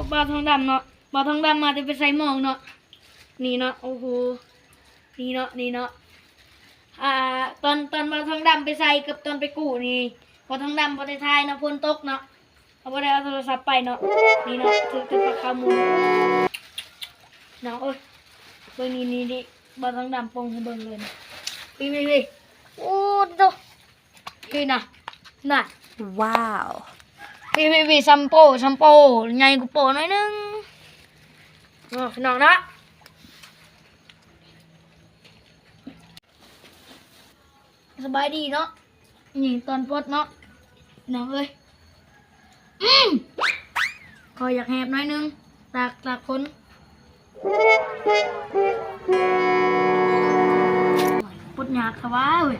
กับบ่าวทองดำเนาะบ่าวทองดำมาจะไปใส่หมองเนาะนี่เนาะโอ้โหนี่เนาะตอนบ่าวทองดำไปใส่กับตอนไปกู้นี่บ่าวทองดำบ่ได้ถ่ายเนาะฝนตกเนาะเอาบ่ได้เอาโทรศัพท์ไปเนาะนี่เนาะถือปากกาหมุนเนาะโอ้ยเบิ่งนี่บ่าวทองดำปงให้เบิ่งเลยนะพี่โอ้โตพี่น่ะว้าว พี่ซัมโปใหญ่กูโปหน่อยนึงพี่น้องนะสบายดีเนาะนี่ตอนปลดเนาะน้องเอ้ยขออยากแหบหน่อยนึงตากคนปลดหยากค่ะว้าเว้ย